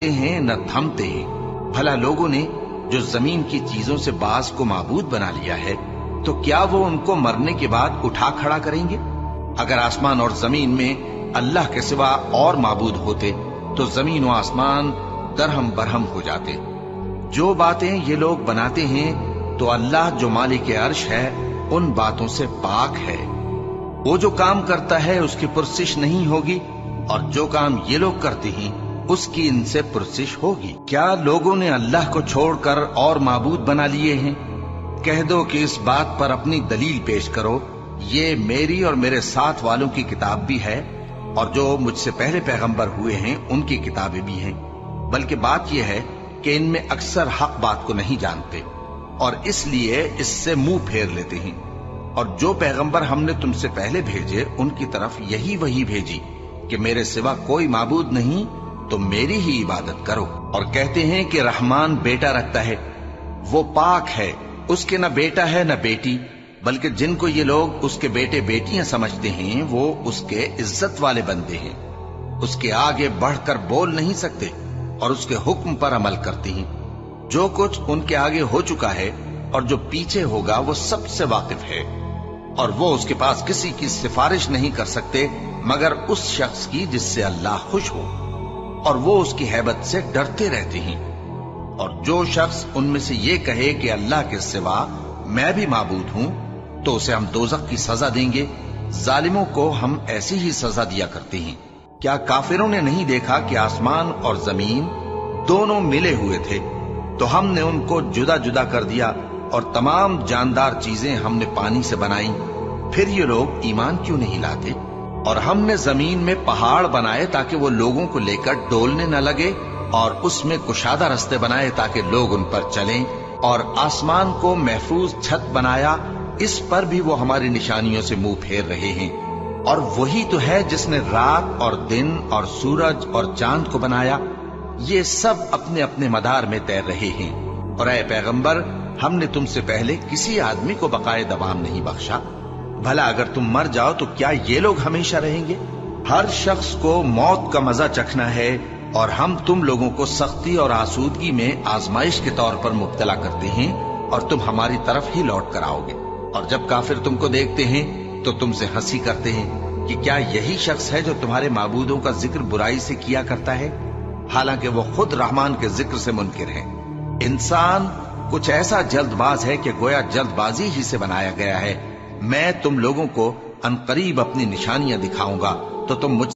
हैं न थमते हैं। भला लोगों ने जो जमीन की चीजों से बास को माबूद बना लिया है, तो क्या वो उनको मरने के बाद उठा खड़ा करेंगे? अगर आसमान और जमीन में अल्लाह के सिवा और माबूद होते तो जमीन और आसमान दरहम बरहम हो जाते। जो बातें ये लोग बनाते हैं तो अल्लाह जो मालिक अर्श है उन बातों से पाक है। वो जो काम करता है उसकी पुरसिश नहीं होगी, और जो काम ये लोग करते हैं उसकी इनसे पुरसिश होगी। क्या लोगों ने अल्लाह को छोड़कर और माबूद बना लिए हैं? कह दो कि इस बात पर अपनी दलील पेश करो। ये मेरी और मेरे साथ वालों की किताब भी है, और जो मुझसे पहले पैगंबर हुए हैं उनकी किताबें भी हैं। बल्कि बात यह है कि इनमें अक्सर हक बात को नहीं जानते, और इसलिए इससे मुंह फेर लेते हैं। और जो पैगंबर हमने तुमसे पहले भेजे उनकी तरफ यही वही भेजी कि मेरे सिवा कोई माबूद नहीं, तो मेरी ही इबादत करो। और कहते हैं कि रहमान बेटा रखता है। वो पाक है, उसके न बेटा है न बेटी, बल्कि जिनको ये लोग उसके बेटे बेटियां समझते हैं वो उसके इज्जत वाले बंदे हैं। उसके आगे बढ़कर बोल नहीं सकते और उसके हुक्म पर अमल करते हैं। जो कुछ उनके आगे हो चुका है और जो पीछे होगा वो सबसे वाकिफ है, और वो उसके पास किसी की सिफारिश नहीं कर सकते मगर उस शख्स की जिससे अल्लाह खुश हो, और वो उसकी हैबत से डरते रहते हैं। और जो शख्स उनमें से ये कहे कि अल्लाह के सिवा मैं भी माबूद हूं, तो उसे हम दोजख की सजा देंगे। जालिमों को हम ऐसी ही सजा दिया करते हैं। क्या काफिरों ने नहीं देखा कि आसमान और जमीन दोनों मिले हुए थे, तो हमने उनको जुदा जुदा कर दिया, और तमाम जानदार चीजें हमने पानी से बनाई। फिर ये लोग ईमान क्यों नहीं लाते? और हमने जमीन में पहाड़ बनाए ताकि वो लोगों को लेकर डोलने न लगे, और उसमें कुशादा रस्ते बनाए ताकि लोग उन पर चलें, और आसमान को महफूज छत बनाया, इस पर भी वो हमारी निशानियों से मुंह फेर रहे हैं। और वही तो है जिसने रात और दिन और सूरज और चांद को बनाया। ये सब अपने अपने मदार में तैर रहे हैं। और ऐ पैगंबर, हमने तुमसे पहले किसी आदमी को बकाए दवाम नहीं बख्शा। भला अगर तुम मर जाओ तो क्या ये लोग हमेशा रहेंगे? हर शख्स को मौत का मजा चखना है, और हम तुम लोगों को सख्ती और आसूदगी में आजमाइश के तौर पर मुब्तला करते हैं, और तुम हमारी तरफ ही लौट कर आओगे। और जब काफिर तुमको देखते हैं तो तुमसे हंसी करते हैं कि क्या यही शख्स है जो तुम्हारे माबूदों का जिक्र बुराई से किया करता है, हालांकि वो खुद रहमान के जिक्र से मुनकिर है। इंसान कुछ ऐसा जल्दबाज है कि गोया जल्दबाजी ही से बनाया गया है। मैं तुम लोगों को अनकरीब अपनी निशानियां दिखाऊंगा, तो तुम मुझ